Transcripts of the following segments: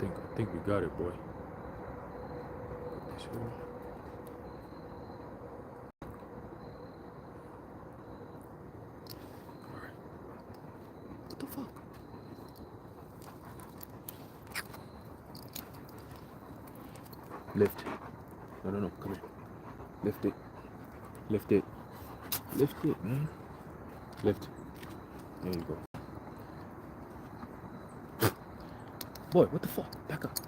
I think we got it, boy. This here. All right. What the fuck? Lift. No. Come here. Lift it. Lift it. Lift it, man. Lift. There you go. Boy, what the fuck? Back up.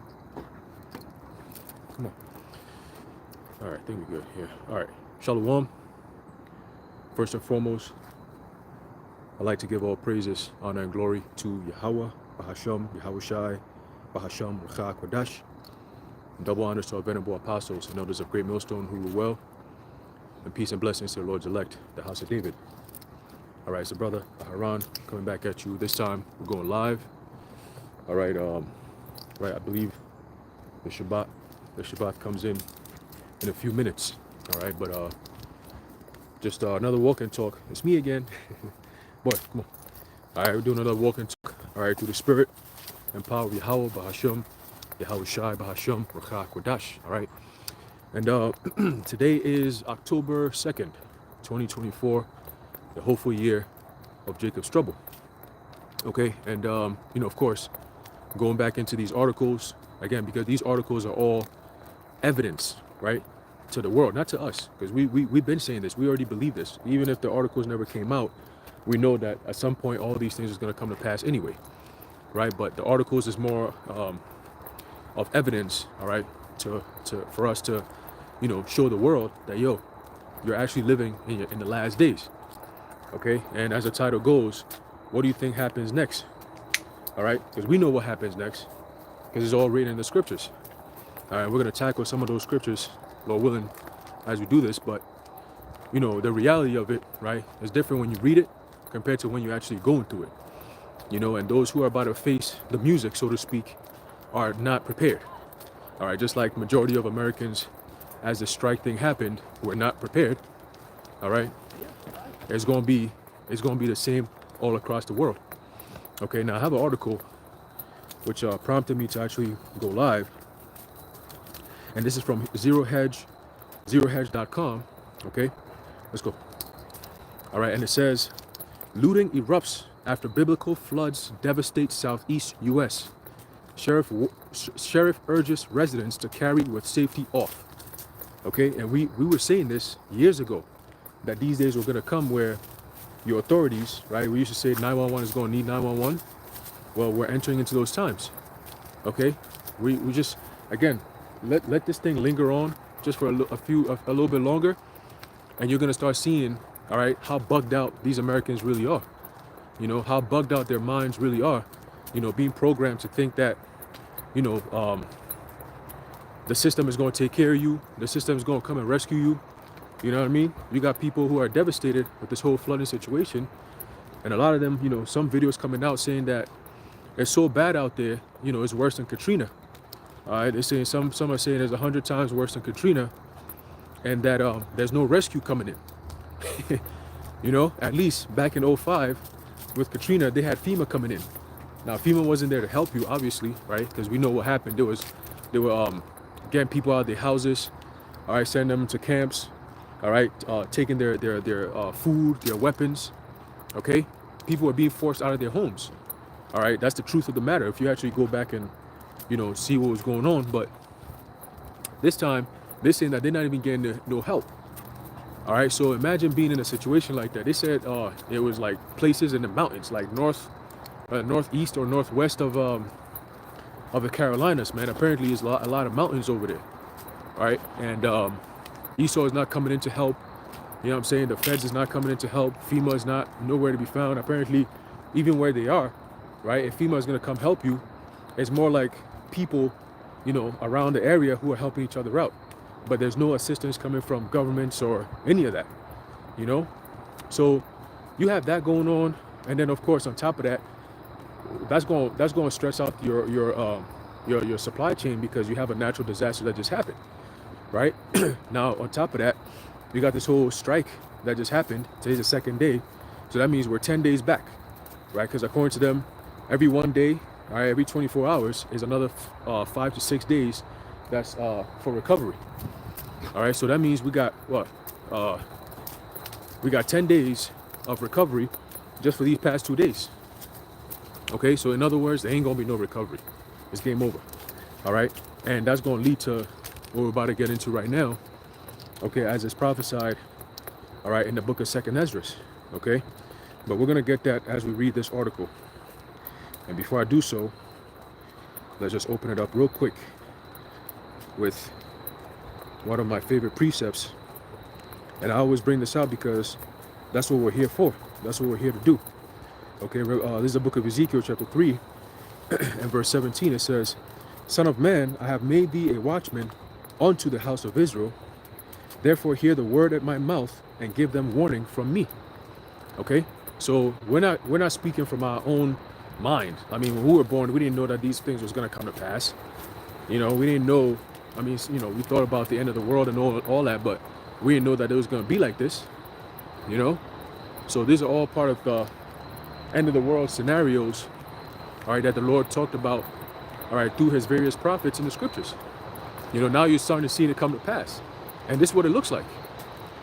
Come on. All right, I think we're good here. All right. Shalom. First and foremost, I'd like to give all praises, honor, and glory to Yahweh, Bahasham, Yahushai, Bahasham, Ruach Kodash. Double honors to our venerable apostles and elders of Great Millstone who rule well. And peace and blessings to the Lord's elect, the house of David. All right, so brother Haran, coming back at you. This time we're going live. All right, I believe the Shabbat comes in a few minutes. All right, but just another walk and talk. It's me again. Boy, come on. All right, we're doing another walk and talk. All right, through the spirit and power of Yahweh, Bahasham, Yahushai, Bahasham, Ruach Kodash. All right. And today is October 2nd, 2024, the hopeful year of Jacob's trouble. Okay, and of course, going back into these articles, again, because these articles are all evidence, right, to the world, not to us, because we've been saying this, we already believe this. Even if the articles never came out, we know that at some point all these things is going to come to pass anyway, right? But the articles is more of evidence, all right, for us to, show the world that, yo, you're actually living in the last days, okay? And as the title goes, what do you think happens next? All right, because we know what happens next, because it's all written in the scriptures. All right, we're going to tackle some of those scriptures, Lord willing, as we do this. But, the reality of it, right, is different when you read it compared to when you're actually going through it. And those who are about to face the music, so to speak, are not prepared. All right, just like majority of Americans, as the strike thing happened, were not prepared. All right, it's going to be the same all across the world. Okay, now I have an article which prompted me to actually go live, and this is from zerohedge.com. Okay, let's go. All right, and it says, looting erupts after biblical floods devastate southeast U.S. Sheriff urges residents to carry with safety off. Okay, and we were saying this years ago, that these days were going to come where your authorities, right? We used to say 911 is going to need 911. Well, we're entering into those times. Okay, we just, again, let this thing linger on just for a little bit longer, and you're going to start seeing, all right, how bugged out these Americans really are. How bugged out their minds really are. Being programmed to think that, the system is going to take care of you. The system is going to come and rescue you. You know what I mean? You got people who are devastated with this whole flooding situation. And a lot of them, some videos coming out saying that it's so bad out there, it's worse than Katrina. All right, they're saying some are saying it's 100 times worse than Katrina, and that there's no rescue coming in. At least back in '05 with Katrina, they had FEMA coming in. Now FEMA wasn't there to help you, obviously, right? Because we know what happened. They were getting people out of their houses, all right, sending them to camps, all right, taking their food, their weapons. Okay, people were being forced out of their homes. All right, that's the truth of the matter. If you actually go back and see what was going on, but this time they're saying that they're not even getting no help. All right, so imagine being in a situation like that. They said it was like places in the mountains, like northeast or northwest of the Carolinas, man. Apparently, there's a lot of mountains over there. All right, and Esau is not coming in to help. You know what I'm saying? The feds is not coming in to help. FEMA is not nowhere to be found. Apparently, even where they are, right? If FEMA is going to come help you, it's more like people, around the area who are helping each other out. But there's no assistance coming from governments or any of that, So you have that going on, and then of course on top of that, that's going to stress out your supply chain, because you have a natural disaster that just happened, right? Now on top of that, you got this whole strike that just happened. Today's the 2nd day, so that means we're 10 days back, right? Because according to them, every one day All right, every 24 hours is another 5 to 6 days that's for recovery. All right, so that means we got what? We got 10 days of recovery just for these past 2 days. Okay, so in other words, there ain't gonna be no recovery. It's game over. All right, and that's gonna lead to what we're about to get into right now. Okay, as it's prophesied, all right, in the book of 2nd Ezra. Okay, but we're gonna get that as we read this article. And before I do so, let's just open it up real quick with one of my favorite precepts. And I always bring this out because that's what we're here for. That's what we're here to do. Okay, this is the book of Ezekiel chapter 3 and verse 17. It says, Son of man, I have made thee a watchman unto the house of Israel. Therefore hear the word at my mouth and give them warning from me. Okay, so we're not speaking from our own mind. I mean, when we were born, we didn't know that these things was going to come to pass. You know, we didn't know. I mean, you know, we thought about the end of the world and all that, but we didn't know that it was going to be like this. You know, so these are all part of the end of the world scenarios, all right, that the Lord talked about, all right, through his various prophets in the scriptures. You know, now you're starting to see it come to pass. And this is what it looks like.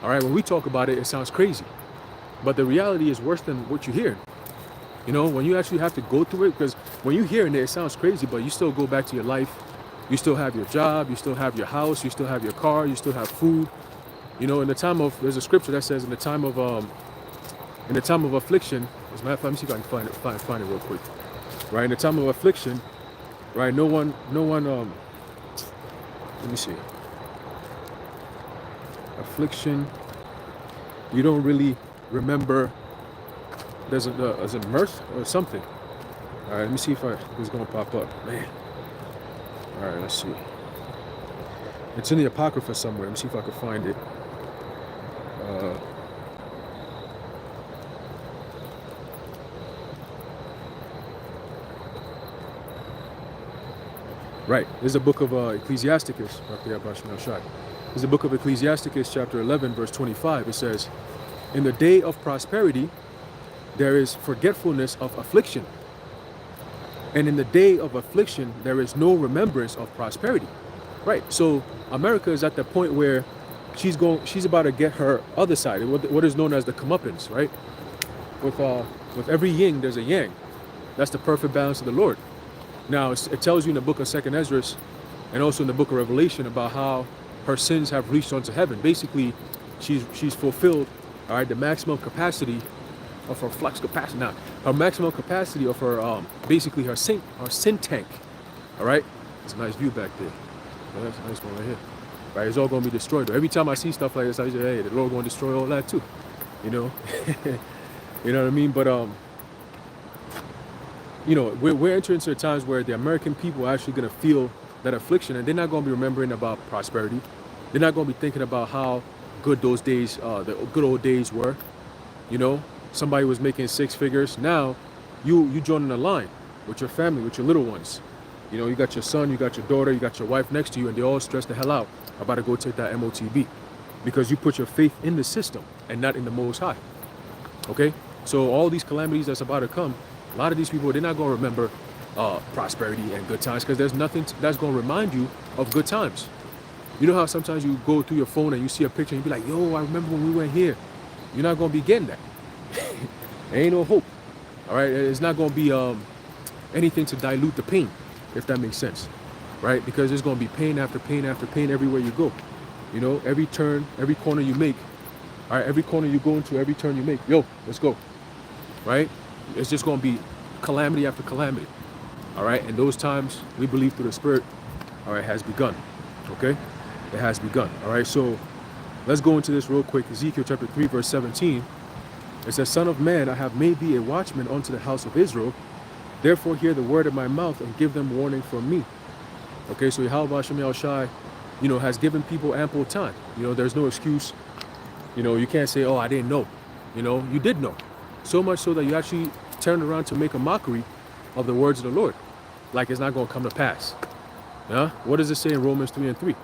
All right, when we talk about it, it sounds crazy. But the reality is worse than what you hear. You know, when you actually have to go through it, because when you hear it, it sounds crazy, but you still go back to your life. You still have your job, you still have your house, you still have your car, you still have food. You know, in the time of, there's a scripture that says in the time of affliction, as a matter of fact, let me see if I can find it real quick. Right, in the time of affliction, right, no one, let me see. Affliction, you don't really remember, there's a mirth or something. All right, let me see if it's gonna pop up, man. All right, let's see. It's in the Apocrypha somewhere. Let me see if I can find it. Right, this is the book of Ecclesiasticus. This is the book of Ecclesiasticus, chapter 11, verse 25. It says, in the day of prosperity, there is forgetfulness of affliction. And in the day of affliction, there is no remembrance of prosperity. Right, so America is at the point where she's about to get her other side, what is known as the comeuppance, right? With every yin, there's a yang. That's the perfect balance of the Lord. Now, it tells you in the book of 2nd Ezra and also in the book of Revelation about how her sins have reached unto heaven. Basically, she's fulfilled, all right, the maximum capacity of her flux capacity. Now, her maximum capacity of her, basically her sin tank, all right? It's a nice view back there. Oh, that's a nice one right here. Right, it's all going to be destroyed. Though. Every time I see stuff like this, I say, hey, the Lord going to destroy all that too. You know? You know what I mean? But, you know, we're entering into times where the American people are actually going to feel that affliction, and they're not going to be remembering about prosperity. They're not going to be thinking about how good those days, the good old days were. You know, somebody was making 6 figures. Now, you joining the line with your family, with your little ones. You know, you got your son, you got your daughter, you got your wife next to you, and they're all stressed the hell out about to go take that MOTB because you put your faith in the system and not in the Most High. Okay? So all these calamities that's about to come, a lot of these people, they're not going to remember prosperity and good times because there's nothing that's going to remind you of good times. You know how sometimes you go through your phone and you see a picture and you be like, yo, I remember when we went here. You're not going to be getting that. There ain't no hope. All right? It's not going to be anything to dilute the pain, if that makes sense. Right? Because there's going to be pain after pain after pain everywhere you go. You know, every turn, every corner you make. All right? Every corner you go into, every turn you make. Yo, let's go. Right? It's just going to be calamity after calamity. All right? And those times, we believe through the Spirit, all right, has begun. Okay? It has begun. All right? So let's go into this real quick. Ezekiel chapter 3, verse 17. It says, Son of man, I have made thee a watchman unto the house of Israel. Therefore hear the word of my mouth and give them warning from me. Okay, so Yahweh Hashem El Shai, you know, has given people ample time. You know, there's no excuse. You know, you can't say, oh, I didn't know. You know, you did know. So much so that you actually turned around to make a mockery of the words of the Lord. Like it's not going to come to pass. Yeah? What does it say in Romans 3 and 3?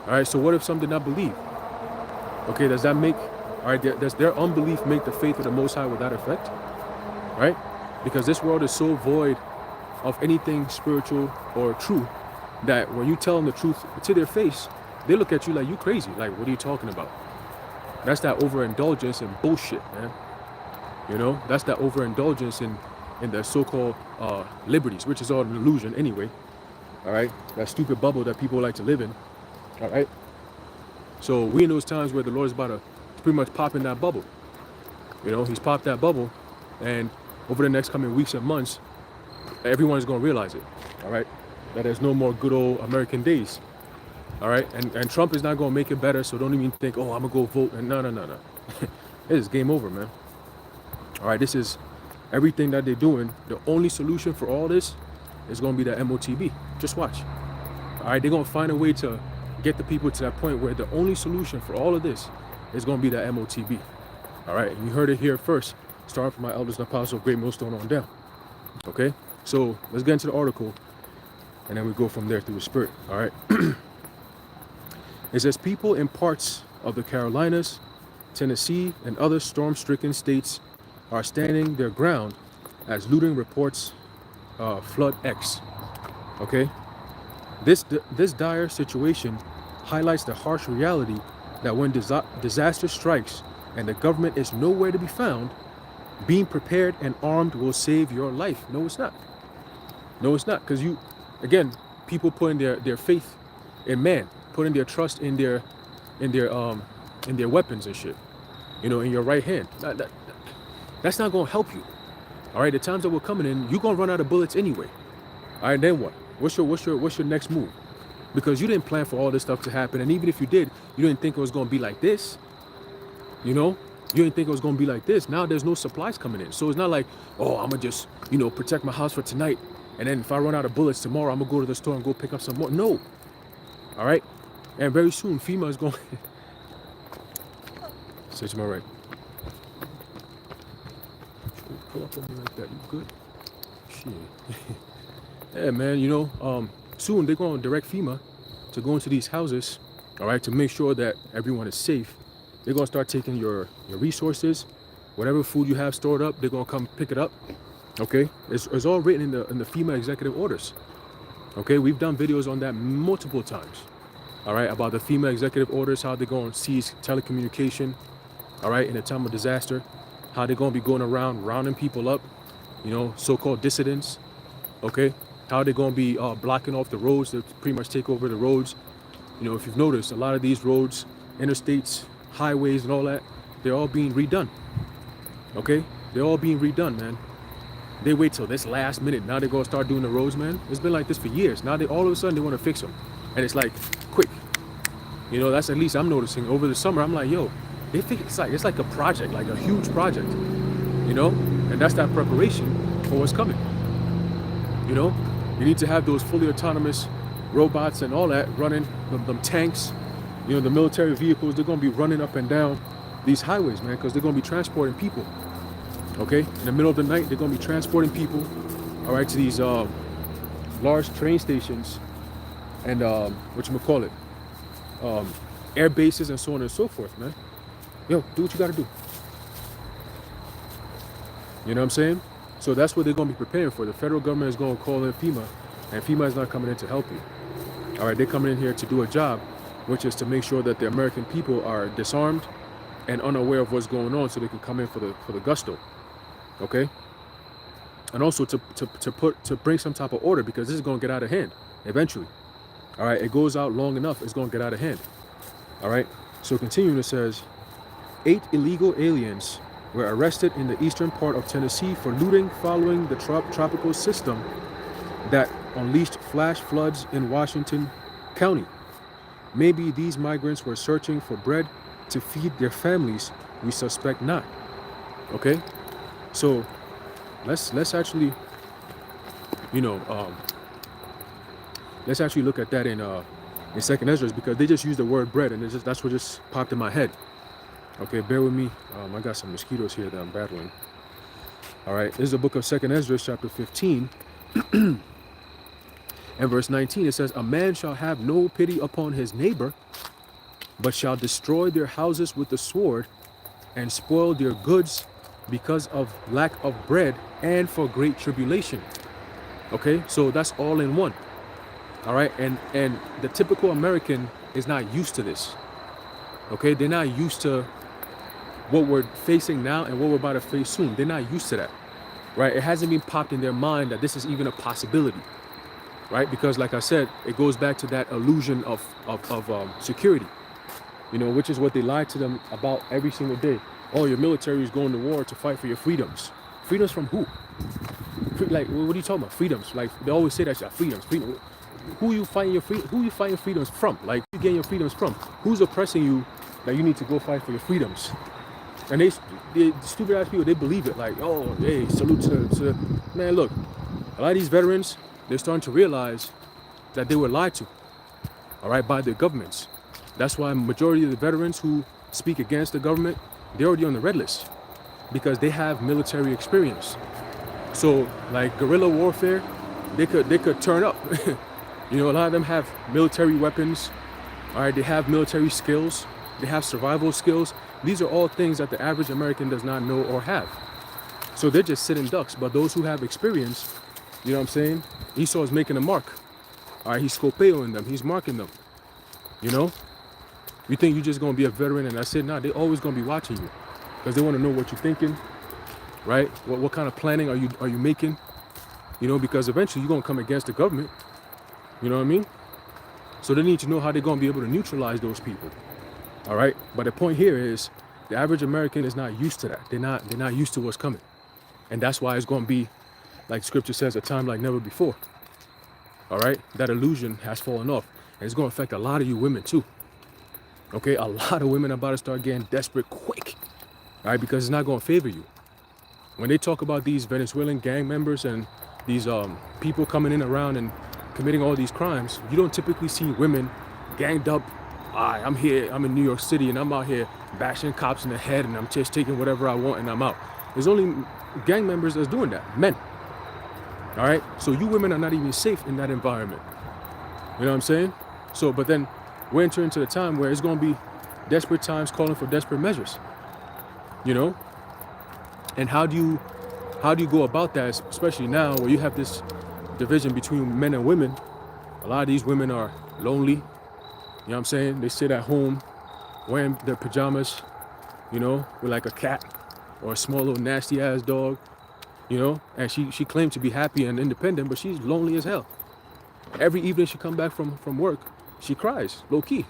All right, so what if some did not believe? Okay, does that make, all right, does their unbelief make the faith of the Most High without effect? Right? Because this world is so void of anything spiritual or true, that when you tell them the truth to their face, they look at you like you crazy. Like, what are you talking about? That's that overindulgence and bullshit, man. You know, that's that overindulgence in the so-called liberties, which is all an illusion anyway. All right, that stupid bubble that people like to live in. All right. So we in those times where the Lord is about to pretty much pop in that bubble. You know, he's popped that bubble, and over the next coming weeks and months, everyone is going to realize it. All right, that there's no more good old American days. All right, and Trump is not going to make it better. So don't even think, oh, I'm gonna go vote. And no. It is game over, man. All right, this is everything that they're doing. The only solution for all this is going to be that MOTB. Just watch. All right, they're going to find a way to get the people to that point where the only solution for all of this is going to be that MOTB. All right, and you heard it here first, starting from my elders and apostles of Great Millstone on down. Okay, so let's get into the article, and then we go from there through the Spirit. All right. It says people in parts of the Carolinas, Tennessee, and other storm-stricken states are standing their ground as looting reports Flood X. Okay, this dire situation highlights the harsh reality that when disaster strikes and the government is nowhere to be found, being prepared and armed will save your life. No, it's not. No, it's not. Because people putting their faith in man, putting their trust in their weapons and shit. You know, in your right hand. That's not gonna help you. All right, the times that we're coming in, you're gonna run out of bullets anyway. All right, then what? What's your next move? Because you didn't plan for all this stuff to happen, and even if you did, you didn't think it was gonna be like this. You know, you didn't think it was gonna be like this. Now there's no supplies coming in, so it's not like, oh, I'm gonna just, you know, protect my house for tonight, and then if I run out of bullets tomorrow, I'm gonna go to the store and go pick up some more. No. All right, and very soon FEMA is going. Say to my right. Pull up on me like that. You good? Shit. Yeah, man. You know, soon they're going to direct FEMA to go into these houses, all right, to make sure that everyone is safe. They're going to start taking your resources, whatever food you have stored up. They're going to come pick it up. Okay, it's all written in the FEMA executive orders. Okay, we've done videos on that multiple times. All right, about the FEMA executive orders, how they're going to seize telecommunication. All right, in a time of disaster, how they're going to be going around rounding people up, you know, so-called dissidents. Okay, how they're going to be blocking off the roads to pretty much take over the roads. You know, if you've noticed, a lot of these roads, interstates, highways, and all that, they're all being redone. Okay, they're all being redone, man. They wait till this last minute. Now they're going to start doing the roads, man. It's been like this for years. Now they all of a sudden they want to fix them, and it's like quick. You know, that's at least I'm noticing over the summer. I'm like, yo, they think it's like a project, like a huge project. You know, and that's that preparation for what's coming. You know, you need to have those fully autonomous robots and all that running, them tanks, you know, the military vehicles. They're going to be running up and down these highways, man, because they're going to be transporting people. Okay, in the middle of the night, they're going to be transporting people, all right, to these large train stations and whatchamacallit, air bases and so on and so forth, man. Yo, do what you got to do. You know what I'm saying? So that's what they're going to be preparing for. The federal government is going to call in FEMA, and FEMA is not coming in to help you. All right, they're coming in here to do a job, which is to make sure that the American people are disarmed and unaware of what's going on, so they can come in for the gusto. Okay, and also to bring some type of order, because this is going to get out of hand eventually. All right, it goes out long enough, it's going to get out of hand. All right, so continuing, it says 8 illegal aliens were arrested in the eastern part of Tennessee for looting following the tropical system that unleashed flash floods in Washington County. Maybe these migrants were searching for bread to feed their families. We suspect not. Okay, so let's actually, you know, let's actually look at that in Second Esdras, because they just used the word bread, and that's what just popped in my head. Okay, bear with me. I got some mosquitoes here that I'm battling. All right, this is the book of Second Esdras, chapter 15, and verse 19. It says, "A man shall have no pity upon his neighbor, but shall destroy their houses with the sword, and spoil their goods because of lack of bread and for great tribulation." Okay, so that's all in one. All right, and the typical American is not used to this. Okay, they're not used to what we're facing now and what we're about to face soon. They're not used to that, right? It hasn't been popped in their mind that this is even a possibility, right? Because like I said, it goes back to that illusion of security, you know, which is what they lie to them about every single day. Oh, your military is going to war to fight for your freedoms. Freedoms from who? Like, what are you talking about? Freedoms? Like, they always say that shit, freedoms, freedom. Who you fighting who you fighting freedoms from? Like, who you getting your freedoms from? Who's oppressing you that you need to go fight for your freedoms? And they stupid ass people, they believe it. Like, oh, hey, salute to man. Look, a lot of these veterans, they're starting to realize that they were lied to, all right, by their governments. That's why majority of the veterans who speak against the government, they're already on the red list because they have military experience. So, like guerrilla warfare, they could turn up. You know, a lot of them have military weapons. All right, they have military skills. They have survival skills. These are all things that the average American does not know or have. So they're just sitting ducks. But those who have experience, you know what I'm saying? Esau is making a mark. All right, he's scopeoing them. He's marking them. You know? You think you're just going to be a veteran and that's it? Nah, they're always going to be watching you because they want to know what you're thinking, right? What kind of planning are you making? You know, because eventually you're going to come against the government. You know what I mean? So they need to know how they're going to be able to neutralize those people. All right. But the point here is the average American is not used to that. They're not used to what's coming. And that's why it's going to be, like scripture says, a time like never before. All right. That illusion has fallen off. And it's going to affect a lot of you women too. Okay. A lot of women are about to start getting desperate quick. All right. Because it's not going to favor you. When they talk about these Venezuelan gang members and these people coming in around and committing all these crimes, you don't typically see women ganged up. I'm here, I'm in New York City and I'm out here bashing cops in the head and I'm just taking whatever I want and I'm out. There's only gang members that's doing that, men. All right, so you women are not even safe in that environment. You know what I'm saying? So, but then we're entering into the time where it's going to be desperate times calling for desperate measures. You know? And how do you go about that, especially now where you have this division between men and women? A lot of these women are lonely. You know what I'm saying? They sit at home wearing their pajamas, you know, with like a cat or a small little nasty ass dog, you know, and she claims to be happy and independent, but she's lonely as hell. Every evening she come back from work, she cries, low key.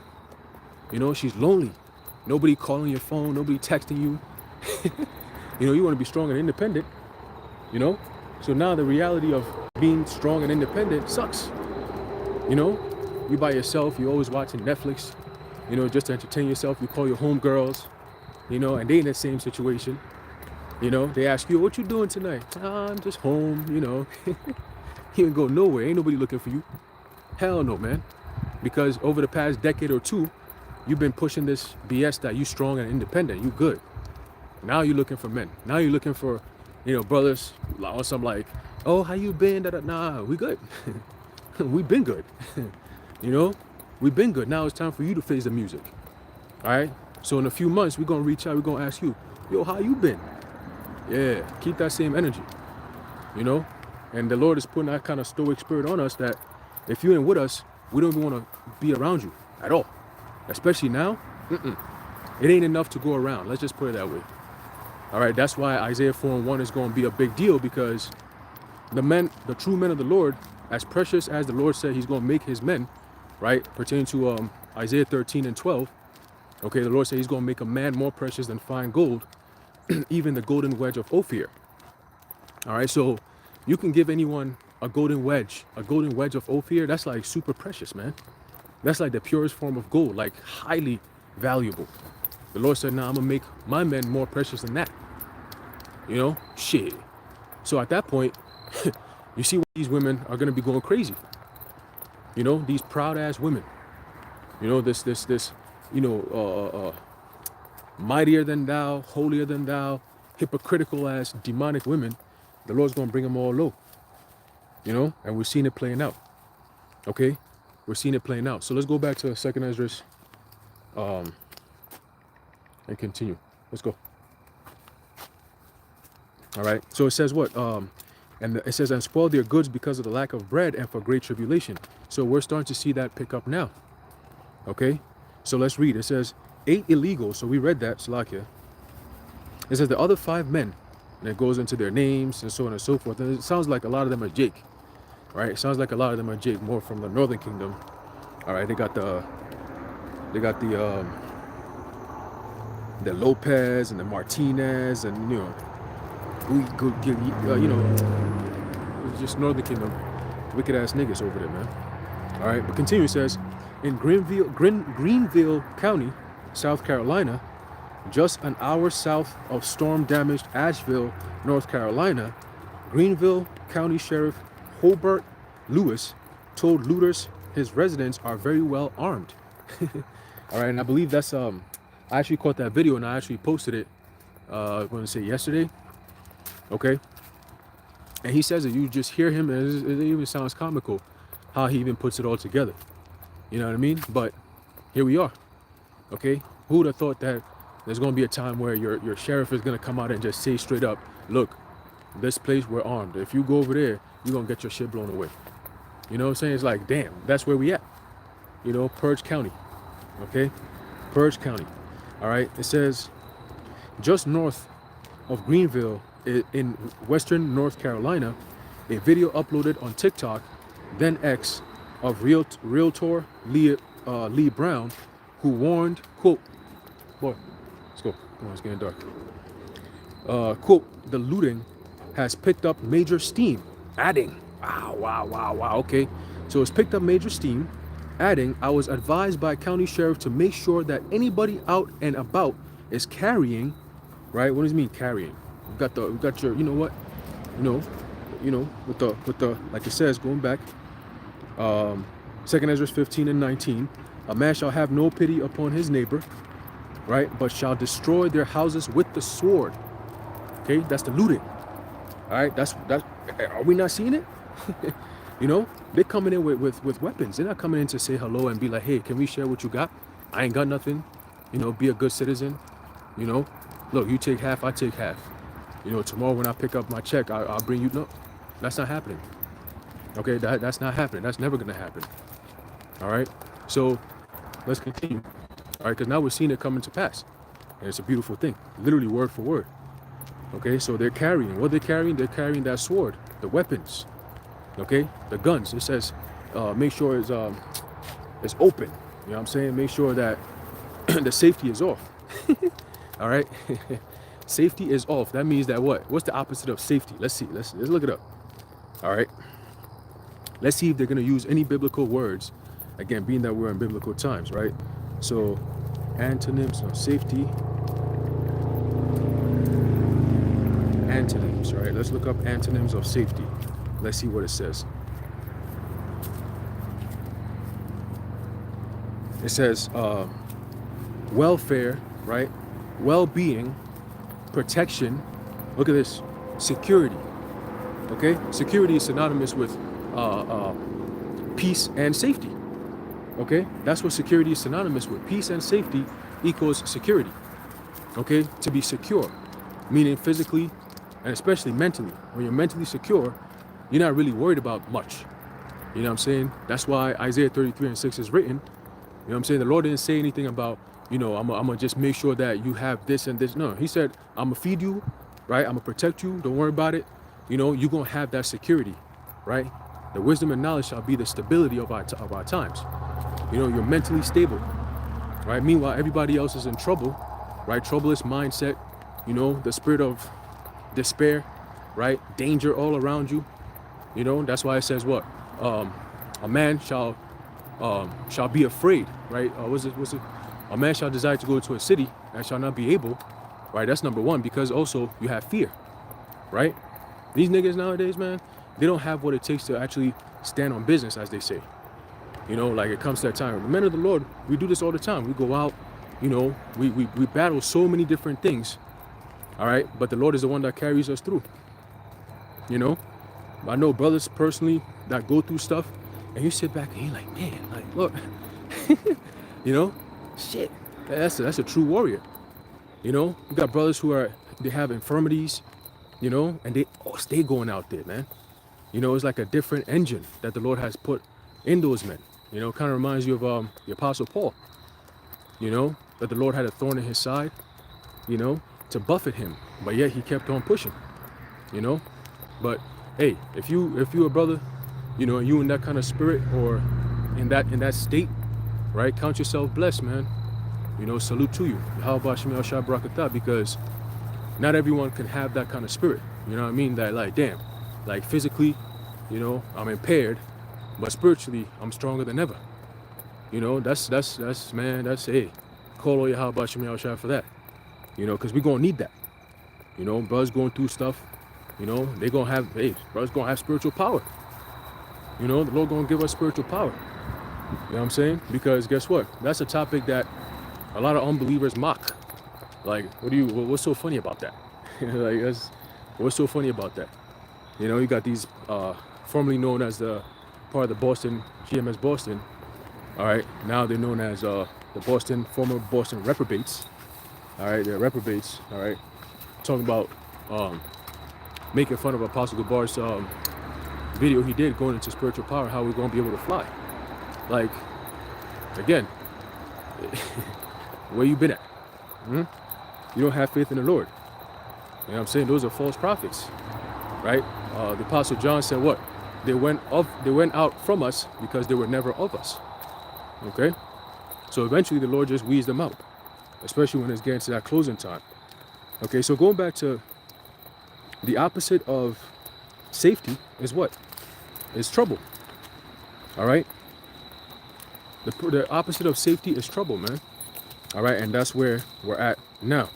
You know, she's lonely. Nobody calling your phone, nobody texting you. You know, you want to be strong and independent, you know? So now the reality of being strong and independent sucks. You know, you by yourself, you're always watching Netflix, you know, just to entertain yourself. You call your homegirls, you know, and they in the same situation. You know, they ask you, what you doing tonight? I'm just home, you know. You ain't go nowhere. Ain't nobody looking for you. Hell no, man. Because over the past decade or two, you've been pushing this BS that you strong and independent, you good. Now you're looking for men. Now you're looking for, you know, brothers or some like, oh, how you been? Nah, we good. We've been good. You know, we've been good. Now it's time for you to face the music. All right. So in a few months, we're going to reach out. We're going to ask you, yo, how you been? Yeah. Keep that same energy, you know? And the Lord is putting that kind of stoic spirit on us that if you ain't with us, we don't even want to be around you at all. Especially now. It ain't enough to go around. Let's just put it that way. All right. That's why Isaiah 4:1 is going to be a big deal, because the true men of the Lord, as precious as the Lord said he's going to make his men, right? Pertaining to Isaiah 13:12. Okay, the Lord said he's going to make a man more precious than fine gold, even the golden wedge of Ophir. All right, so you can give anyone a golden wedge of Ophir. That's like super precious, man. That's like the purest form of gold, like highly valuable. The Lord said, nah, I'm going to make my men more precious than that. You know, shit. So at that point, you see why these women are going to be going crazy. You know, these proud ass women. You know, this, you know, mightier than thou, holier than thou, hypocritical ass demonic women. The Lord's going to bring them all low. You know, and we're seeing it playing out. Okay, we're seeing it playing out. So let's go back to 2nd Esdras and continue. Let's go. All right. So it says what? And it says, and spoil their goods because of the lack of bread and for great tribulation. So we're starting to see that pick up now. Okay? So let's read. It says, 8 illegals. So we read that, Salakia. It says the other 5 men, and it goes into their names and so on and so forth. And it sounds like a lot of them are Jake, right? It sounds like a lot of them are Jake, more from the Northern Kingdom. All right, they got the Lopez and the Martinez and you know, just Northern Kingdom, wicked ass niggas over there, man. All right, but continue. It says in Greenville County, South Carolina, just an hour south of storm-damaged Asheville, North Carolina, Greenville County Sheriff Hobart Lewis told looters his residents are very well armed. All right, and I believe that's I actually caught that video and I actually posted it. I'm going to say yesterday. Okay, and he says that you just hear him, and it even sounds comical how he even puts it all together. You know what I mean? But here we are. Okay, who would have thought that there's going to be a time where your sheriff is going to come out and just say straight up, look, this place we're armed. If you go over there, you're going to get your shit blown away. You know what I'm saying? It's like, damn, that's where we at. You know, Purge County. Okay, Purge County. All right, it says just north of Greenville in western North Carolina, a video uploaded on TikTok, then X, of realtor Lee Brown, who warned, quote, boy, let's go, come on, it's getting dark. Quote, the looting has picked up major steam, adding, wow, okay. So it's picked up major steam, adding, I was advised by county sheriff to make sure that anybody out and about is carrying, right? What does it mean carrying? We got your, you know what? You know, with the, like it says, going back, 2nd Ezra 15 and 19, a man shall have no pity upon his neighbor, right? But shall destroy their houses with the sword. Okay, that's the looting. All right, that's are we not seeing it? You know, they're coming in with weapons. They're not coming in to say hello and be like, hey, can we share what you got? I ain't got nothing. You know, be a good citizen. You know, look, you take half, I take half. You know, tomorrow when I pick up my check, I'll bring you. No, that's not happening. Okay, that's not happening. That's never gonna happen. All right, so let's continue. All right, because now we're seeing it coming to pass, and it's a beautiful thing, literally word for word. Okay, so they're carrying what they're carrying. They're carrying that sword, the weapons. Okay, the guns. It says, make sure it's open. You know what I'm saying? Make sure that the safety is off. All right, safety is off. That means that what? What's the opposite of safety? Let's see. Let's look it up. All right. Let's see if they're going to use any biblical words. Again, being that we're in biblical times, right? So, antonyms of safety. Antonyms, right? Let's look up antonyms of safety. Let's see what it says. It says welfare, right? Well-being, protection. Look at this. Security. Okay? Security is synonymous with peace and safety. Okay, that's what security is synonymous with. Peace and safety equals security. Okay, to be secure, meaning physically and especially mentally. When you're mentally secure, you're not really worried about much. You know what I'm saying? That's why Isaiah 33 and 6 is written. You know what I'm saying? The Lord didn't say anything about, you know, I'm gonna just make sure that you have this and this. No, he said, I'm gonna feed you, right? I'm gonna protect you. Don't worry about it. You know, you're gonna have that security, right? The wisdom and knowledge shall be the stability of our times. You know, you're mentally stable, right? Meanwhile, everybody else is in trouble, right? Troublous mindset, you know, the spirit of despair, right? Danger all around you. You know, that's why it says what? A man shall be afraid, right? What's it? A man shall desire to go to a city and shall not be able, right? That's number one, because also you have fear, right? These niggas nowadays, man, they don't have what it takes to actually stand on business, as they say. You know, like it comes to that time. The men of the Lord, we do this all the time. We go out, you know, we battle so many different things, all right? But the Lord is the one that carries us through, you know? I know brothers personally that go through stuff, and you sit back and you're like, man, like, look, you know, shit, that's a true warrior. You know, you got brothers who they have infirmities, you know, and they all stay going out there, man. You know, it's like a different engine that the Lord has put in those men. You know, kind of reminds you of the Apostle Paul, you know, that the Lord had a thorn in his side, you know, to buffet him, but yet he kept on pushing, you know. But hey, if you a brother, you know, you in that kind of spirit or in that state, right? Count yourself blessed, man. You know, salute to you. How about Shemel Shah Barakatah? Because not everyone can have that kind of spirit. You know what I mean? That like, damn, like physically, you know, I'm impaired, but spiritually, I'm stronger than ever. You know, that's man, that's hey, call all your how about Shemel Shah for that. You know, because we're gonna need that. You know, brothers going through stuff, you know, they gonna have, hey, brothers gonna have spiritual power. You know, the Lord gonna give us spiritual power. You know what I'm saying? Because guess what? That's a topic that a lot of unbelievers mock. Like, what's so funny about that? Like, what's so funny about that? You know, you got these formerly known as the part of the Boston, GMS Boston. All right, now they're known as the former Boston reprobates. All right, they're reprobates. All right, talking about making fun of Apostle Gabar's video he did going into spiritual power, how we're gonna be able to fly. Like, again, where you been at? You don't have faith in the Lord. You know what I'm saying? Those are false prophets, right? The Apostle John said what? They went out from us because they were never of us. Okay? So eventually the Lord just weeds them out, especially when it's getting to that closing time. Okay, so going back to the opposite of safety is what? Is trouble. All right? The opposite of safety is trouble, man. All right, and that's where we're at now.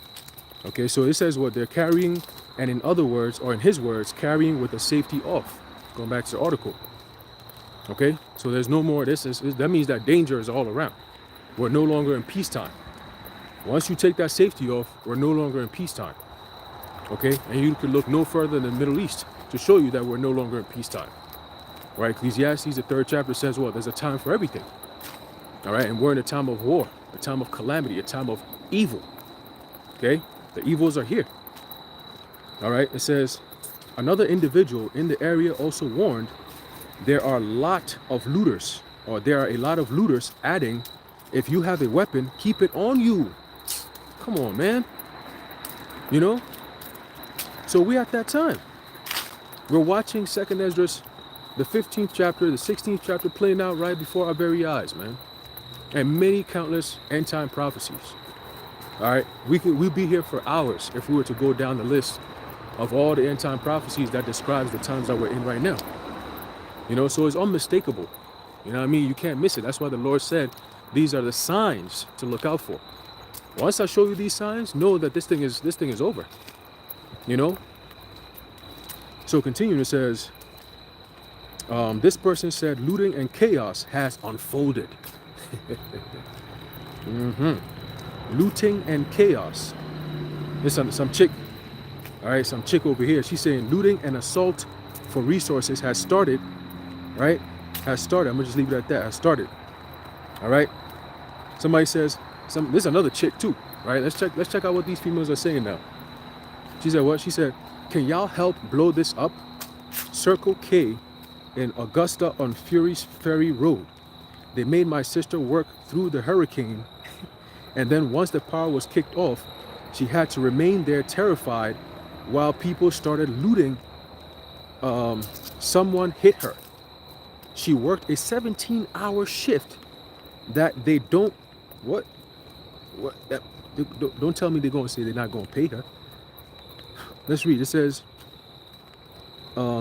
Okay, so it says what they're carrying, and in other words, or in his words, carrying with the safety off. Going back to the article. Okay, so there's no more. That means that danger is all around. We're no longer in peacetime. Once you take that safety off, we're no longer in peacetime. Okay, and you could look no further than the Middle East to show you that we're no longer in peacetime. Right, Ecclesiastes, the 3rd chapter says what? There's a time for everything. All right, and we're in a time of war, a time of calamity, a time of evil. Okay, the evils are here. All right, it says, another individual in the area also warned, there are a lot of looters, adding, if you have a weapon, keep it on you. Come on, man. You know? So we at that time. We're watching 2nd Esdras, the 15th chapter, the 16th chapter playing out right before our very eyes, man. And many countless end time prophecies. All right, we'll be here for hours if we were to go down the list of all the end time prophecies that describes the times that we're in right now. You know, so it's unmistakable. You know what I mean? You can't miss it. That's why the Lord said these are the signs to look out for. Once I show you these signs, know that this thing is over. You know? So continuing, it says, this person said looting and chaos has unfolded. Looting and chaos. There's some chick, all right, some chick over here. She's saying looting and assault for resources has started, right? Has started. I'm gonna just leave it at that. Has started. All right. Somebody says there's another chick too, right? Let's check out what these females are saying now. She said what? She said, can y'all help blow this up? Circle K in Augusta on Fury's Ferry Road. They made my sister work through the hurricane, and then once the power was kicked off, she had to remain there terrified while people started looting. Someone hit her. She worked a 17-hour shift that they don't, don't tell me they're going to say they're not going to pay her. Let's read. It says,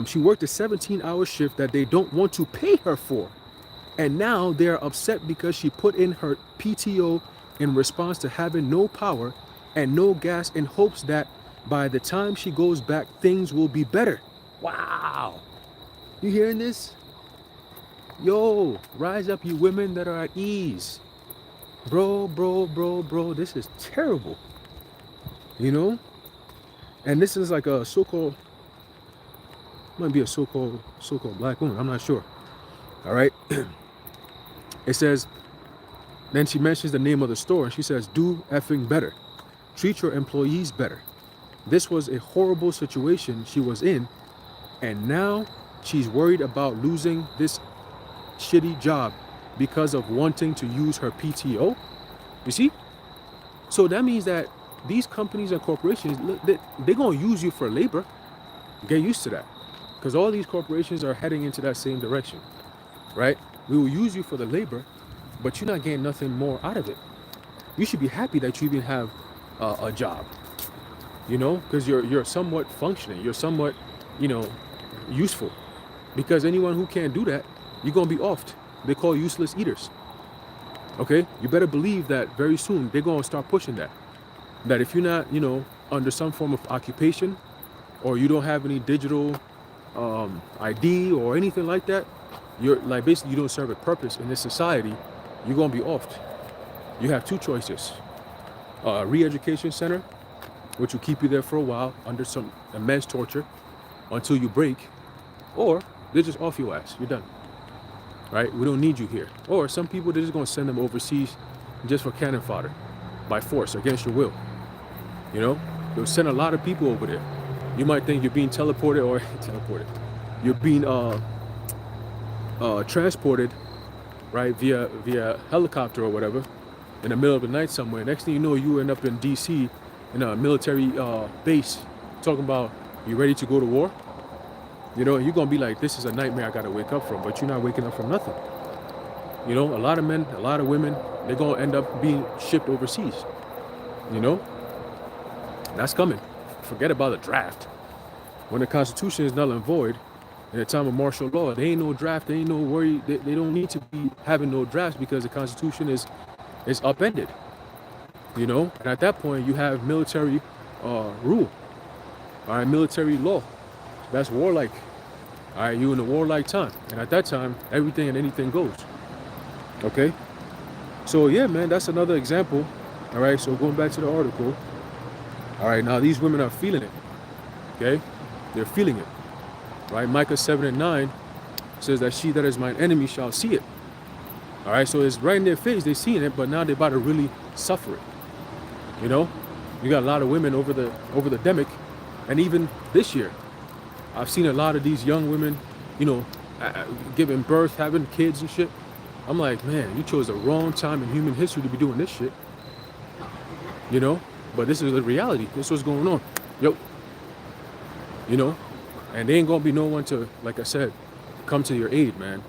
she worked a 17-hour shift that they don't want to pay her for. And now they're upset because she put in her PTO in response to having no power and no gas in hopes that by the time she goes back, things will be better. Wow. You hearing this? Yo, rise up, you women that are at ease. Bro, this is terrible. You know? And this is like a so-called, might be a so-called black woman. I'm not sure. All right. It says, then she mentions the name of the store and she says, do effing better. Treat your employees better. This was a horrible situation she was in, and now she's worried about losing this shitty job because of wanting to use her PTO. You see? So that means that these companies and corporations, they're going to use you for labor. Get used to that. Because all these corporations are heading into that same direction, right? We will use you for the labor, but you're not getting nothing more out of it. You should be happy that you even have a job, you know, because you're somewhat functioning. You're somewhat, you know, useful. Because anyone who can't do that, you're going to be offed. They call useless eaters. Okay? You better believe that very soon they're going to start pushing that. That if you're not, you know, under some form of occupation, or you don't have any digital ID or anything like that, you're like, basically you don't serve a purpose in this society, you're going to be offed. You have two choices. A re-education center, which will keep you there for a while under some immense torture until you break, or they just off your ass. You're done. Right? We don't need you here. Or some people, they're just going to send them overseas just for cannon fodder by force against your will. You know, they'll send a lot of people over there. You might think you're being teleported or you're being transported, right, via helicopter or whatever in the middle of the night somewhere. Next thing you know, you end up in DC in a military base talking about you ready to go to war. You know, you're going to be like, this is a nightmare I got to wake up from, but you're not waking up from nothing. You know, a lot of men, a lot of women, they're going to end up being shipped overseas. You know, that's coming. Forget about the draft. When the Constitution is null and void, in a time of martial law, there ain't no draft, there ain't no worry. They don't need to be having no drafts because the Constitution is upended. You know, and at that point, you have military rule. All right, military law. That's warlike. All right, you in a warlike time. And at that time, everything and anything goes. Okay? So, yeah, man, that's another example. All right, so going back to the article. All right, now these women are feeling it. Okay? They're feeling it. Right? Micah 7:9 says that she that is mine enemy shall see it. All right, so it's right in their face. They're seeing it, but now they're about to really suffer it. You know? You got a lot of women over the demic. And even this year, I've seen a lot of these young women, you know, giving birth, having kids and shit. I'm like, man, you chose the wrong time in human history to be doing this shit. You know? But this is the reality. This is what's going on. Yo. You know? And there ain't gonna be no one to, like I said, come to your aid, man.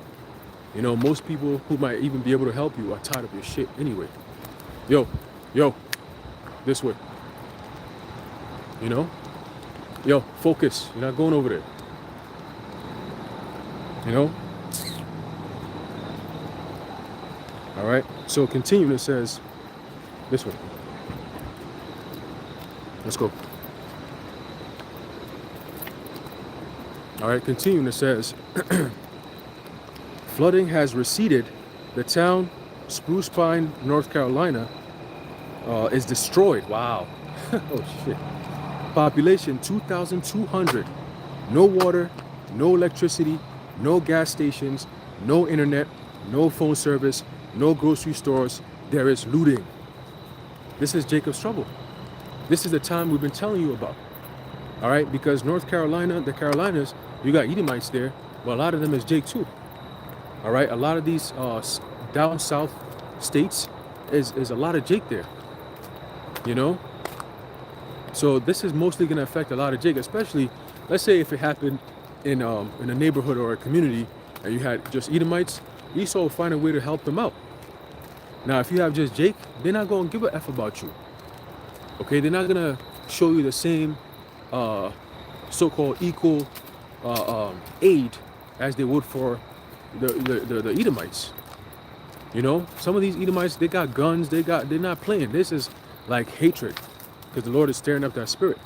You know, most people who might even be able to help you are tired of your shit anyway. Yo, this way. You know? Yo, focus. You're not going over there. You know? All right. So continuing, it says this way. Let's go. All right. Continuing, it says flooding has receded. The town, Spruce Pine, North Carolina, is destroyed. Wow. Oh shit. Population 2,200. No water, no electricity, no gas stations, no internet, no phone service, no grocery stores. There is looting. This is Jacob's trouble. This is the time we've been telling you about. All right, because North Carolina, the Carolinas, you got Edomites there, but a lot of them is Jake too. All right, a lot of these down south states is a lot of Jake there. You know? So this is mostly going to affect a lot of Jake, especially, let's say if it happened in a neighborhood or a community and you had just Edomites, Esau will find a way to help them out. Now, if you have just Jake, they're not going to give a F about you. Okay, they're not going to show you the same so-called equal aid as they would for the Edomites. You know, some of these Edomites, they got guns, they're not playing. This is like hatred. Because the Lord is stirring up that spirit.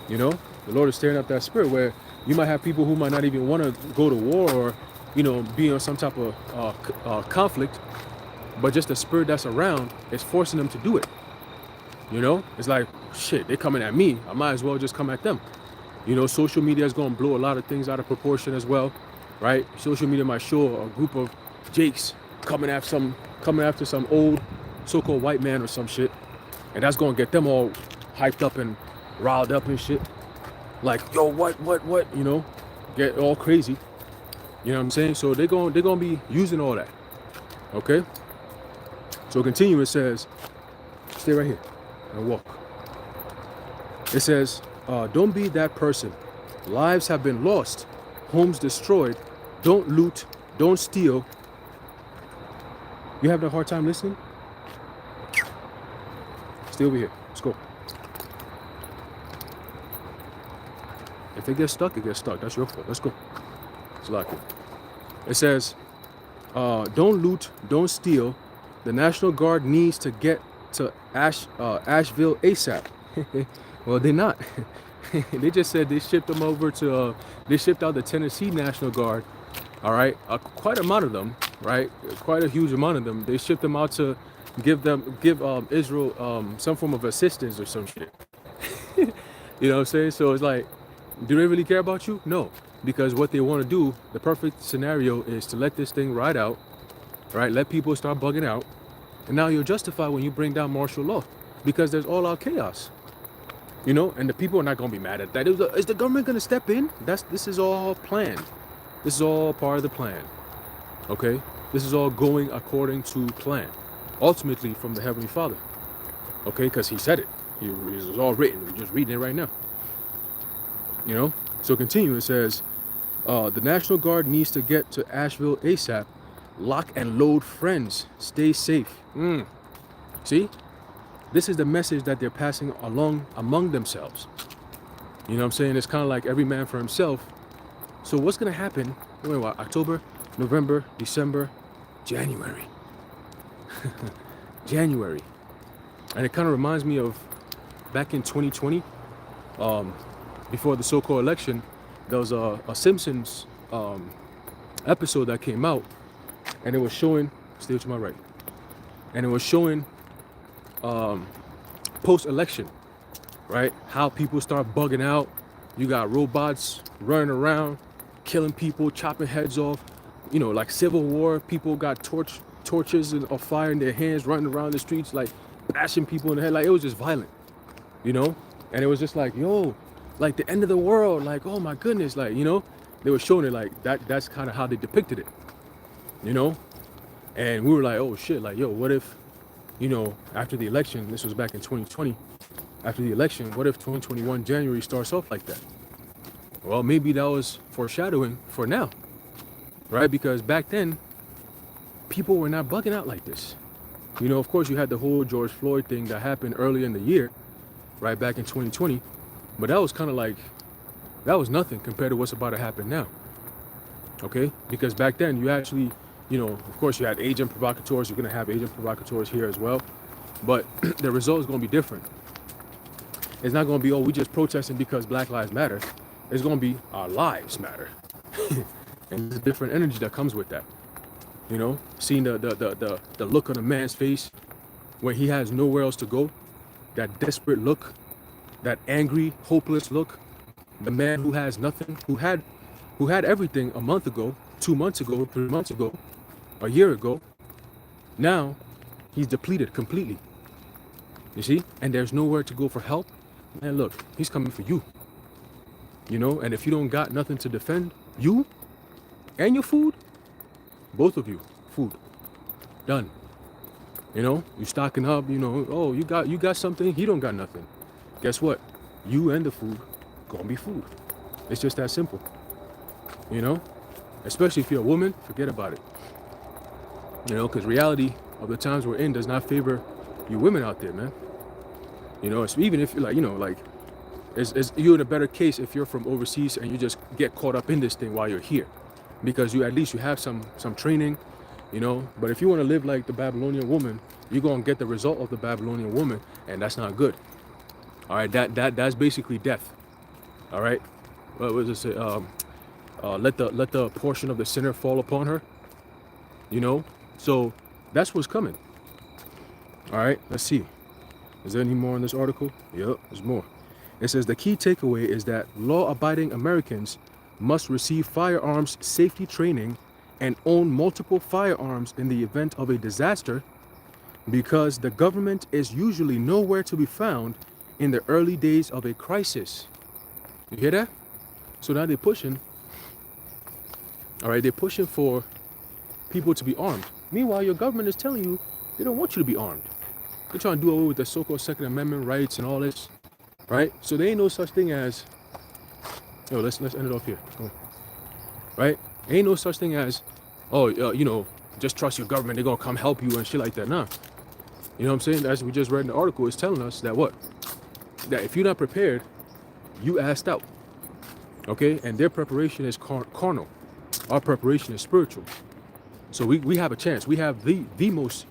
You know, the Lord is stirring up that spirit where you might have people who might not even want to go to war or, you know, be on some type of conflict, but just the spirit that's around is forcing them to do it. You know, it's like, shit, they're coming at me. I might as well just come at them. You know, social media is going to blow a lot of things out of proportion as well, right? Social media might show a group of Jakes coming after some old so-called white man or some shit. And that's going to get them all hyped up and riled up and shit. Like, yo, what, you know, get all crazy. You know what I'm saying? So they're gonna be using all that. Okay? So continue, it says, stay right here and walk. It says, don't be that person. Lives have been lost, homes destroyed. Don't loot, don't steal. You having a hard time listening? Stay over here. Let's go. If it gets stuck, it gets stuck. That's your fault. Let's go. Let's lock it. It says, don't loot, don't steal. The National Guard needs to get to Asheville ASAP. Well, they're not. They just said they shipped them over to, they shipped out the Tennessee National Guard. All right, quite a amount of them, right? Quite a huge amount of them. They shipped them out to give Israel some form of assistance or some shit. You know what I'm saying? So it's like, do they really care about you? No, because what they want to do, the perfect scenario is to let this thing ride out, right? Let people start bugging out, and now you're justified when you bring down martial law, because there's all out chaos, you know, and the people are not going to be mad at that. Is the government going to step in? This is all planned. This is all part of the plan, okay? This is all going according to plan, ultimately from the Heavenly Father, okay? Because he said it. It was all written. We're just reading it right now, you know? So continue, it says, the National Guard needs to get to Asheville ASAP. Lock and load friends. Stay safe. See? This is the message that they're passing along among themselves. You know what I'm saying? It's kind of like every man for himself. So what's going to happen? Wait, what? October, November, December, January. January. And it kind of reminds me of back in 2020, before the so-called election, there was a Simpsons episode that came out, and it was showing, stay to my right, and it was showing post-election, right? How people start bugging out. You got robots running around, killing people, chopping heads off. You know, like Civil War, people got torches of fire in their hands, running around the streets, like bashing people in the head. Like, it was just violent, you know? And it was just like, yo, like the end of the world, like, oh my goodness, like, you know? They were showing it like that's kind of how they depicted it, you know? And we were like, oh shit, like, yo, what if, you know, after the election, this was back in 2020, after the election, what if 2021 January starts off like that? Well, maybe that was foreshadowing for now, right? Because back then, people were not bugging out like this. You know, of course, you had the whole George Floyd thing that happened earlier in the year, right, back in 2020. But that was kind of like, that was nothing compared to what's about to happen now, okay? Because back then, you actually, you know, of course, you had agent provocateurs. You're going to have agent provocateurs here as well. But the result is going to be different. It's not going to be, oh, we just protesting because Black Lives Matter. It's going to be our lives matter. And there's a different energy that comes with that. You know, seeing the look on a man's face when he has nowhere else to go, that desperate look, that angry, hopeless look. The man who has nothing, who had everything a month ago, 2 months ago, 3 months ago, a year ago. Now he's depleted completely. You see? And there's nowhere to go for help. Man, look, he's coming for you. You know, and if you don't got nothing to defend you and your food, both of you, food, done. You know, you stocking up, you know, oh, you got something, he don't got nothing. Guess what? You and the food gonna be food. It's just that simple. You know, especially if you're a woman, forget about it. You know, because reality of the times we're in does not favor you women out there, man. You know, it's, even if you're like, you know, like, you're in a better case if you're from overseas and you just get caught up in this thing while you're here, because you at least you have some training, you know. But if you want to live like the Babylonian woman, you're gonna get the result of the Babylonian woman, and that's not good. All right, that's basically death. All right, what was it say? Let the portion of the sinner fall upon her. You know, so that's what's coming. All right, let's see. Is there any more in this article? Yep, there's more. It says the key takeaway is that law-abiding Americans must receive firearms safety training and own multiple firearms in the event of a disaster, because the government is usually nowhere to be found in the early days of a crisis. You hear that? So now they're pushing, all right, they're pushing for people to be armed. Meanwhile, your government is telling you they don't want you to be armed. They're trying to do away with the so-called Second Amendment rights and all this, right? So there ain't no such thing as, let's end it off here. Come on. Right? Ain't no such thing as, just trust your government, they're gonna come help you and shit like that. Nah. You know what I'm saying? As we just read in the article, it's telling us that what? That if you're not prepared, you asked out. Okay? And their preparation is carnal. Our preparation is spiritual. So we have a chance. We have the most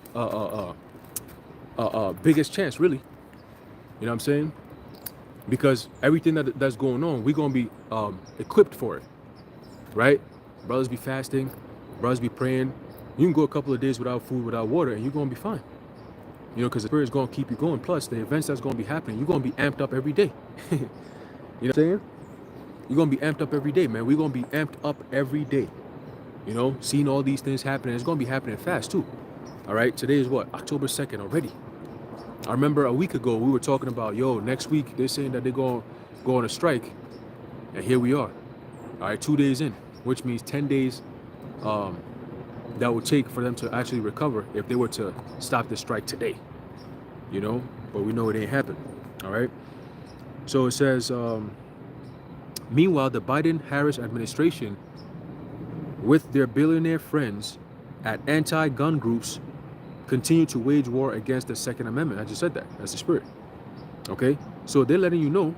biggest chance, really. You know what I'm saying? Because everything that's going on, we're gonna be equipped for it. Right? Brothers be fasting, brothers be praying. You can go a couple of days without food, without water, and you're gonna be fine. You know, because the Spirit is gonna keep you going. Plus, the events that's gonna be happening, you're gonna be amped up every day. You know what I'm saying? You're gonna be amped up every day, man. We're gonna be amped up every day. You know, seeing all these things happening. It's gonna be happening fast too. All right. Today is what? October 2nd already. I remember a week ago we were talking about, next week they're saying that they're gonna go on a strike, and here we are. All right, 2 days in, which means 10 days that would take for them to actually recover if they were to stop the strike today. You know, but we know it ain't happened. All right. So it says, meanwhile, the Biden-Harris administration, with their billionaire friends at anti-gun groups, continue to wage war against the Second Amendment. I just said that. That's the spirit. Okay. So they're letting you know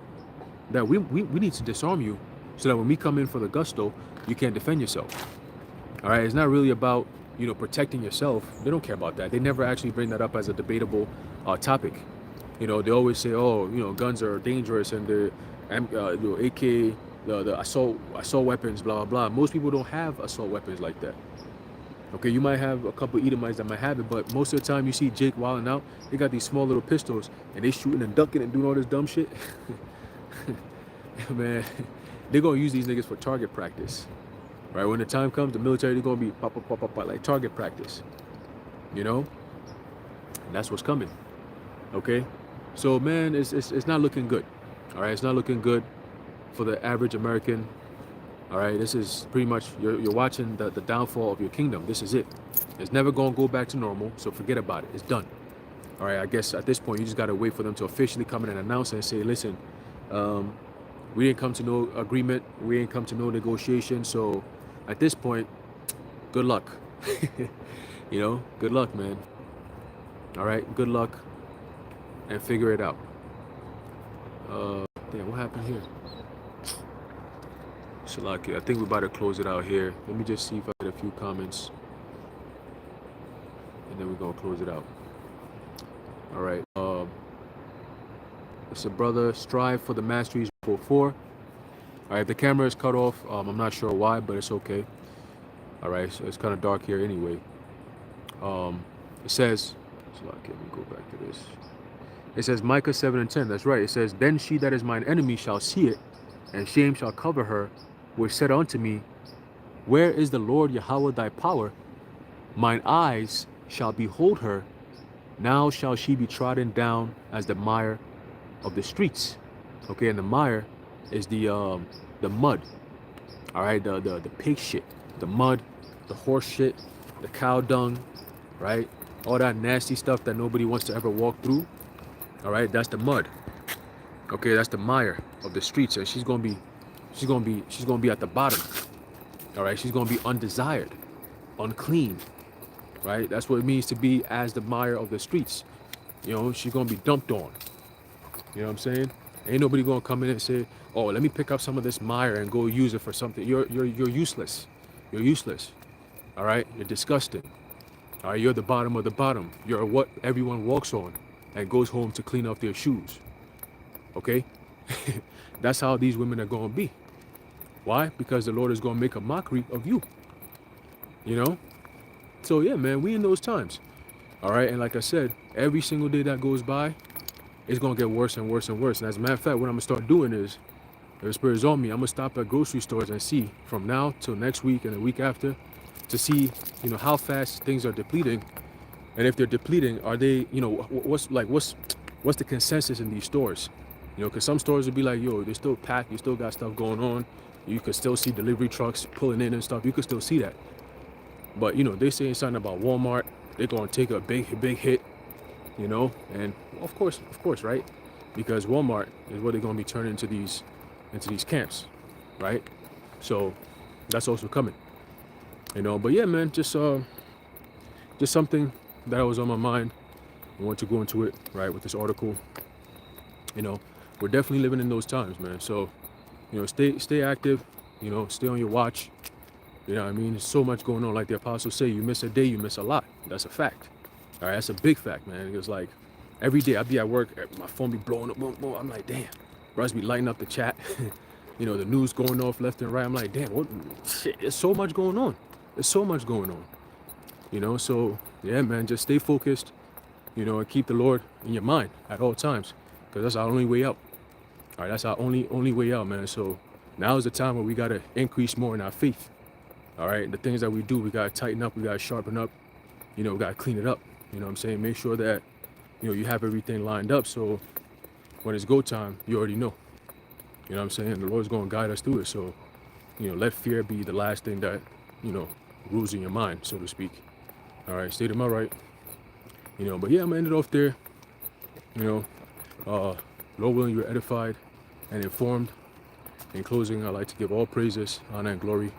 that we need to disarm you, so that when we come in for the gusto, you can't defend yourself. All right. It's not really about, protecting yourself. They don't care about that. They never actually bring that up as a debatable topic. They always say, guns are dangerous and the AK, the assault weapons, blah, blah, blah. Most people don't have assault weapons like that. Okay, you might have a couple of Edomites that might have it, but most of the time you see Jake wilding out, they got these small little pistols and they shooting and ducking and doing all this dumb shit. Man, they're going to use these niggas for target practice. Right? When the time comes, the military, they're going to be pop, like target practice. And that's what's coming. Okay? So, man, it's not looking good. All right? It's not looking good for the average American. All right? This is pretty much, you're watching the downfall of your kingdom. This is it. It's never going to go back to normal, so forget about it. It's done. All right? I guess at this point, you just got to wait for them to officially come in and announce it and say, listen, we didn't come to no agreement. We didn't come to no negotiation. So at this point, good luck. Good luck, man. All right, good luck and figure it out. Damn, what happened here? Shalaki, I think we're about to close it out here. Let me just see if I get a few comments. And then we're going to close it out. All right. It's a brother, strive for the masteries for 4. All right, the camera is cut off. I'm not sure why, but it's okay. All right, so it's kind of dark here anyway. It says, so let me go back to this. It says Micah 7:10. That's right. It says, then she that is mine enemy shall see it, and shame shall cover her, which said unto me, where is the Lord Yahweh thy power? Mine eyes shall behold her. Now shall she be trodden down as the mire of the streets. Okay, and the mire is the mud. All right, the pig shit, the mud, the horse shit, the cow dung, right? All that nasty stuff that nobody wants to ever walk through. All right, that's the mud. Okay, that's the mire of the streets, and she's gonna be at the bottom. All right, she's gonna be undesired, unclean. Right, that's what it means to be as the mire of the streets. She's gonna be dumped on. You know what I'm saying? Ain't nobody gonna come in and say, oh, let me pick up some of this mire and go use it for something. You're useless. You're useless. All right, you're disgusting. All right, you're the bottom of the bottom. You're what everyone walks on and goes home to clean off their shoes. Okay? That's how these women are gonna be. Why? Because the Lord is gonna make a mockery of you. So yeah, man, we in those times. All right, and like I said, every single day that goes by, it's gonna get worse and worse and worse. And as a matter of fact, what I'm gonna start doing is, if the Spirit is on me, I'm gonna stop at grocery stores and see from now till next week and the week after, to see, how fast things are depleting, and if they're depleting, are they, what's the consensus in these stores? You know, because some stores would be like, yo, they're still packed. You still got stuff going on. You could still see delivery trucks pulling in and stuff. You could still see that. But, you know, they saying something about Walmart. They're going to take a big hit, you know. And of course, right? Because Walmart is what they're going to be turning into these camps, right? So that's also coming, you know. But yeah, man, just something that was on my mind. I want to go into it, right, with this article. You know, we're definitely living in those times, man. So, you know, stay active, you know, stay on your watch. You know what I mean? There's so much going on. Like the apostles say, you miss a day, you miss a lot. That's a fact. All right, that's a big fact, man. It's like every day I'd be at work, my phone be blowing up, boom, boom. I'm like, damn, bros be lighting up the chat. You know, the news going off left and right. I'm like, damn, what shit, there's so much going on. There's so much going on. You know, so yeah, man, just stay focused, you know, and keep the Lord in your mind at all times. Because that's our only way out. All right, that's our only way out, man. So now is the time where we got to increase more in our faith. All right, the things that we do, we got to tighten up, we got to sharpen up, you know, we got to clean it up. You know what I'm saying? Make sure that, you know, you have everything lined up so when it's go time, you already know. You know what I'm saying? The Lord's going to guide us through it. So, you know, let fear be the last thing that, you know, rules in your mind, so to speak. All right, stay to my right. You know, but yeah, I'm going to end it off there. You know, Lord willing, you're edified and informed. In closing, I'd like to give all praises, honor, and glory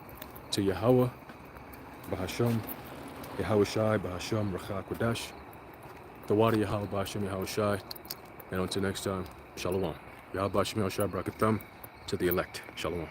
to Yahweh, Bahasham, Yahweh Shai, Bahasham, Racha Kodash, the water Yahweh, Bahasham, Yahweh Shai. And until next time, Shalom. Yahweh Bahasham, Yahweh Shai, Brakatam, to the elect. Shalom.